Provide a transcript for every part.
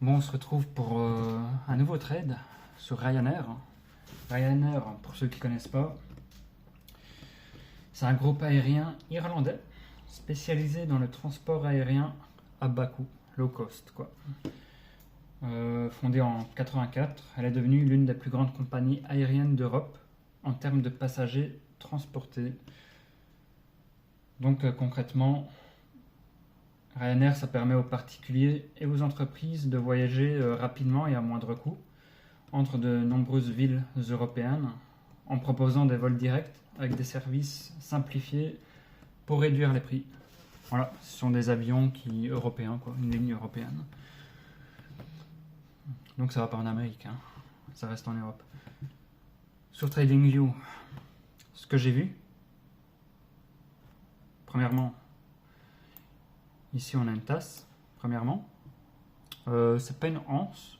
Bon, on se retrouve pour un nouveau trade sur Ryanair. Ryanair, pour ceux qui ne connaissent pas, c'est un groupe aérien irlandais spécialisé dans le transport aérien à bas coût, low cost quoi. Fondée en 84, elle est devenue l'une des plus grandes compagnies aériennes d'Europe en termes de passagers transportés. Donc concrètement, Ryanair, ça permet aux particuliers et aux entreprises de voyager rapidement et à moindre coût entre de nombreuses villes européennes en proposant des vols directs avec des services simplifiés pour réduire les prix. Voilà, ce sont des avions européens, quoi, une ligne européenne. Donc ça va pas en Amérique, hein. Ça reste en Europe. Sur TradingView, ce que j'ai vu, premièrement, ici on a une tasse, premièrement. C'est pas une anse.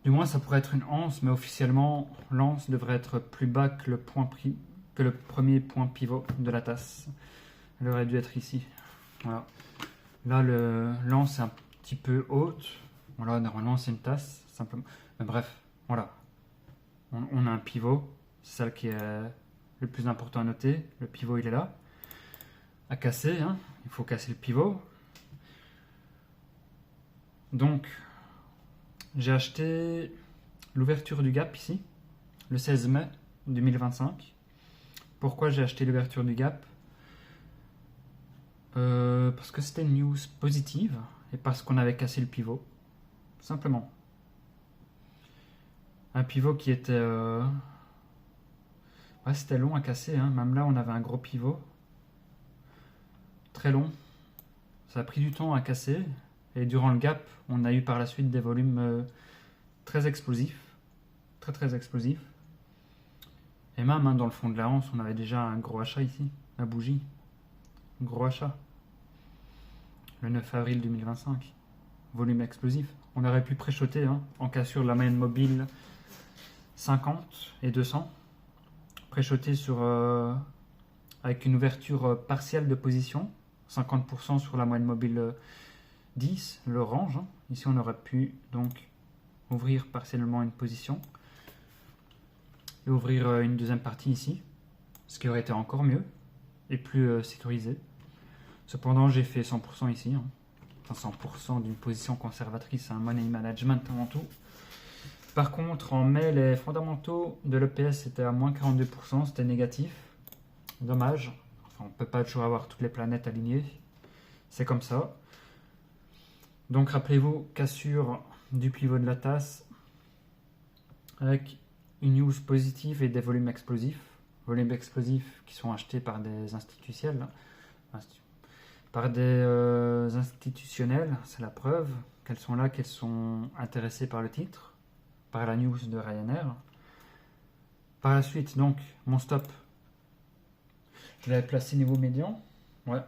Du moins ça pourrait être une anse, mais officiellement l'anse devrait être plus bas que le premier point pivot de la tasse. Elle aurait dû être ici. Voilà. Là l'anse est un petit peu haute. Voilà, normalement c'est une tasse, simplement. Mais bref, voilà. On a un pivot, c'est ça qui est le plus important à noter. Le pivot il est là. À casser, hein. Il faut casser le pivot. Donc, j'ai acheté l'ouverture du gap ici, le 16 mai 2025. Pourquoi j'ai acheté l'ouverture du gap? Parce que c'était une news positive et parce qu'on avait cassé le pivot. Simplement. Un pivot qui était... Ouais, c'était long à casser, hein. Même là, on avait un gros pivot. Très long. Ça a pris du temps à casser. Et durant le gap, on a eu par la suite des volumes très explosifs. Très très explosifs. Et même hein, dans le fond de la hanse, on avait déjà un gros achat ici. La bougie. Un gros achat. Le 9 avril 2025. Volume explosif. On aurait pu pré-shotter hein, en cassure de la moyenne mobile 50 et 200. Pré-shotter avec une ouverture partielle de position. 50% sur la moyenne mobile 10, l'orange. Hein. Ici, on aurait pu donc ouvrir partiellement une position et ouvrir une deuxième partie ici, ce qui aurait été encore mieux et plus sécurisé. Cependant, j'ai fait 100% ici. Hein. Enfin, 100% d'une position conservatrice, un money management avant tout. Par contre, en mai, les fondamentaux de l'EPS étaient à moins 42%, c'était négatif. Dommage. Enfin, on ne peut pas toujours avoir toutes les planètes alignées. C'est comme ça. Donc rappelez-vous, cassure du pivot de la tasse avec une news positive et des volumes explosifs. Volumes explosifs qui sont achetés par des institutionnels. Par des institutionnels, c'est la preuve qu'elles sont là, qu'elles sont intéressées par le titre, par la news de Ryanair. Par la suite, donc, mon stop, je l'avais placé niveau médian. Ouais,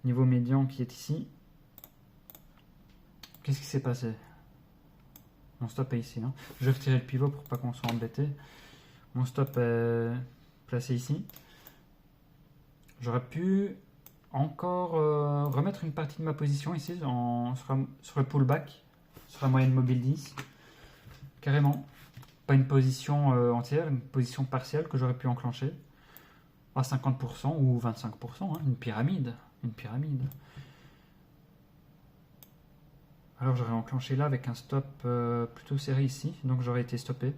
niveau médian qui est ici. Qu'est-ce qui s'est passé? Mon stop est ici. Hein. Je vais retirer le pivot pour pas qu'on soit embêté. Mon stop est placé ici. J'aurais pu encore remettre une partie de ma position ici sur le pullback, sur la moyenne mobile 10. Carrément. Pas une position entière, une position partielle que j'aurais pu enclencher à 50% ou 25%. Hein, une pyramide. Une pyramide. Alors j'aurais enclenché là avec un stop plutôt serré ici, donc j'aurais été stoppé.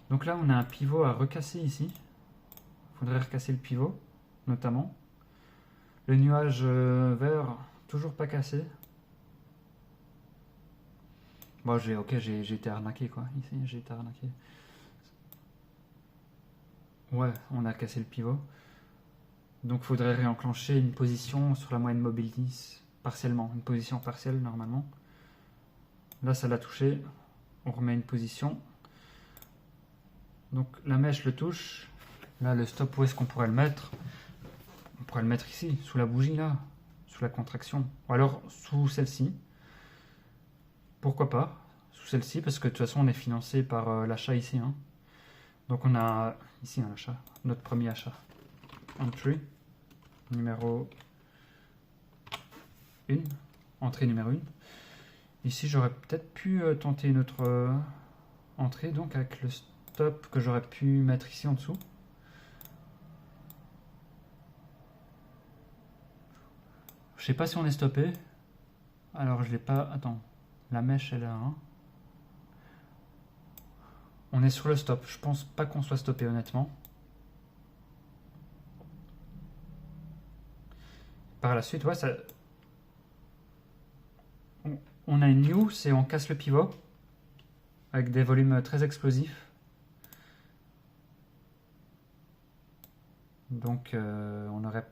Donc là on a un pivot à recasser ici. Il faudrait recasser le pivot, notamment. Le nuage vert, toujours pas cassé. Bon, j'ai été arnaqué quoi, ici j'ai été arnaqué. Ouais, on a cassé le pivot. Donc il faudrait réenclencher une position sur la moyenne mobile 10, partiellement, une position partielle normalement. Là ça l'a touché, on remet une position. Donc la mèche le touche. Là le stop, où est-ce qu'on pourrait le mettre? On pourrait le mettre ici, sous la bougie là, sous la contraction. Ou alors sous celle-ci. Pourquoi pas? Sous celle-ci, parce que de toute façon on est financé par l'achat ici. Hein. Donc on a ici un achat, notre premier achat. Entry, numéro 1, entrée numéro 1. Ici, j'aurais peut-être pu tenter une autre entrée, donc avec le stop que j'aurais pu mettre ici en dessous. Je sais pas si on est stoppé. Alors, je l'ai pas... Attends, la mèche est là. Hein. On est sur le stop. Je pense pas qu'on soit stoppé, honnêtement. Par la suite, ouais, ça... On a une news et on casse le pivot avec des volumes très explosifs. Donc on aurait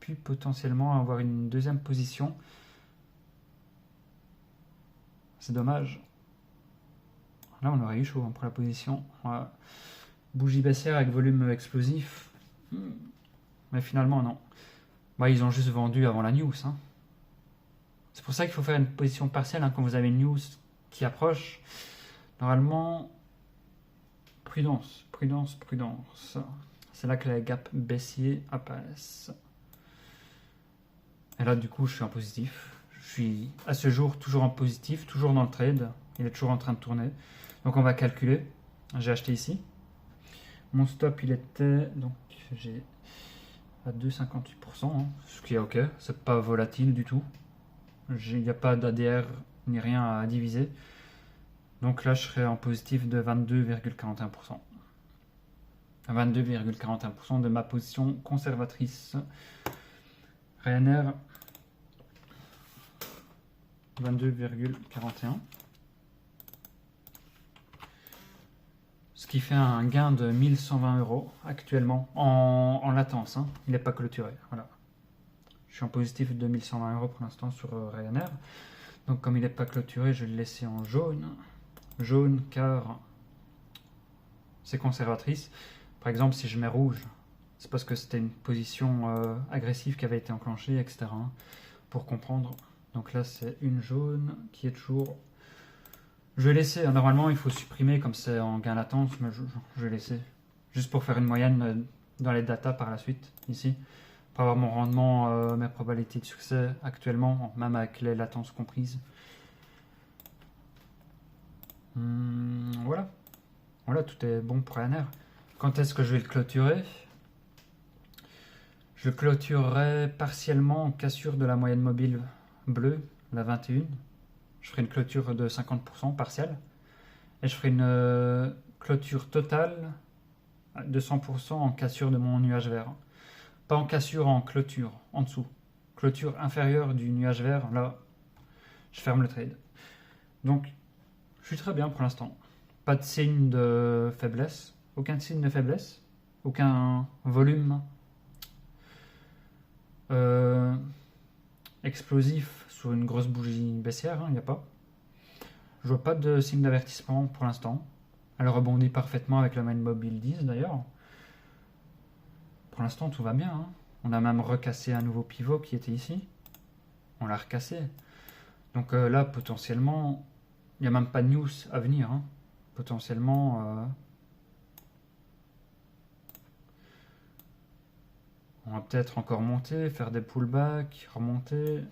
pu potentiellement avoir une deuxième position. C'est dommage. Là on aurait eu chaud pour la position. Ouais. Bougie baissière avec volume explosif. Mais finalement non. Bah, ils ont juste vendu avant la news. Hein. C'est pour ça qu'il faut faire une position partielle hein, quand vous avez une news qui approche. Normalement, prudence, prudence, prudence. C'est là que les gaps baissiers apparaissent. Et là, du coup, je suis en positif. Je suis à ce jour toujours en positif, toujours dans le trade. Il est toujours en train de tourner. Donc, on va calculer. J'ai acheté ici. Mon stop, il était donc j'ai à 2,58%, hein, ce qui est ok. C'est pas volatile du tout. Il n'y a pas d'ADR ni rien à diviser. Donc là, je serai en positif de 22,41%. 22,41% de ma position conservatrice. Ryanair, 22,41. Ce qui fait un gain de 1120 € actuellement en latence. Hein. Il n'est pas clôturé. Voilà. Je suis en positif de 1120 € pour l'instant sur Ryanair. Donc comme il n'est pas clôturé, je vais le laisser en jaune. Jaune car c'est conservatrice. Par exemple, si je mets rouge, c'est parce que c'était une position agressive qui avait été enclenchée, etc. Hein, pour comprendre. Donc là, c'est une jaune qui est toujours... Je vais laisser. Normalement, il faut supprimer comme c'est en gain latence, mais je vais laisser. Juste pour faire une moyenne dans les datas par la suite, ici. Pour avoir mon rendement, mes probabilités de succès actuellement, même avec les latences comprises. Voilà. Voilà, tout est bon pour Ryanair. Quand est-ce que je vais le clôturer? Je le clôturerai partiellement en cassure de la moyenne mobile bleue, la 21. Je ferai une clôture de 50% partielle. Et je ferai une clôture totale de 100% en cassure de mon nuage vert. Pas en cassure, en clôture, en dessous. Clôture inférieure du nuage vert, là, je ferme le trade. Donc, je suis très bien pour l'instant. Pas de signe de faiblesse. Aucun signe de faiblesse. Aucun volume explosif sur une grosse bougie baissière. Il n'y a pas. Je vois pas de signe d'avertissement pour l'instant. Elle rebondit parfaitement avec la moyenne mobile 10 d'ailleurs. Pour l'instant, tout va bien. Hein. On a même recassé un nouveau pivot qui était ici. On l'a recassé. Donc là, potentiellement, il n'y a même pas de news à venir. Hein. Potentiellement, on va peut-être encore monter, faire des pullbacks, remonter.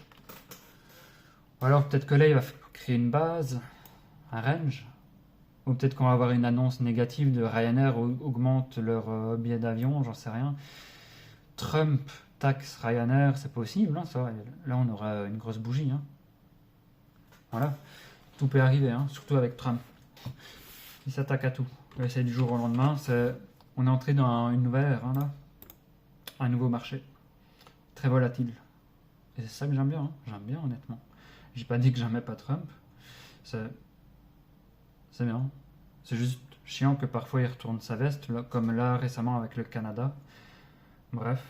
Ou alors peut-être que là, il va créer une base, un range. Ou peut-être qu'on va avoir une annonce négative de Ryanair augmente leur billet d'avion, j'en sais rien. Trump taxe Ryanair, c'est possible, hein, ça. Là, on aura une grosse bougie. Hein. Voilà. Tout peut arriver, hein, surtout avec Trump. Il s'attaque à tout. C'est du jour au lendemain. On est entré dans une nouvelle ère, hein, là. Un nouveau marché. Très volatile. Et c'est ça que j'aime bien. Hein. J'aime bien, honnêtement. J'ai pas dit que j'aimais pas Trump. C'est bien. C'est juste chiant que parfois il retourne sa veste, là, comme là récemment avec le Canada. Bref,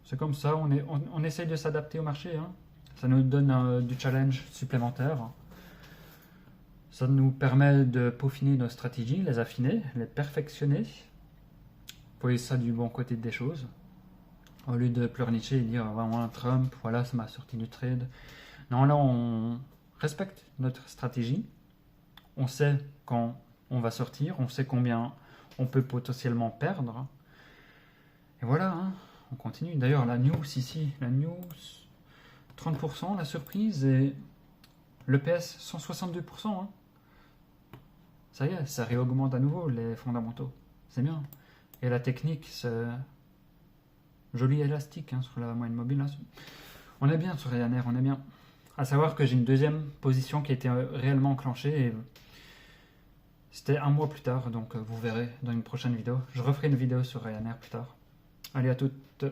c'est comme ça, on essaye de s'adapter au marché. Hein. Ça nous donne du challenge supplémentaire. Ça nous permet de peaufiner nos stratégies, les affiner, les perfectionner. Vous voyez ça du bon côté des choses. Au lieu de pleurnicher et dire vraiment Trump, voilà, ça m'a sorti du trade. Non, là on respecte notre stratégie. On sait quand on va sortir, on sait combien on peut potentiellement perdre. Et voilà, hein, on continue. D'ailleurs, la news ici, la news 30% la surprise et l'EPS 162%. Hein. Ça y est, ça réaugmente à nouveau les fondamentaux. C'est bien. Et la technique, c'est joli élastique hein, sur la moyenne mobile. Là. On est bien sur Ryanair, on est bien. À savoir que j'ai une deuxième position qui a été réellement enclenchée et c'était un mois plus tard, donc vous verrez dans une prochaine vidéo. Je referai une vidéo sur Ryanair plus tard. Allez à toutes.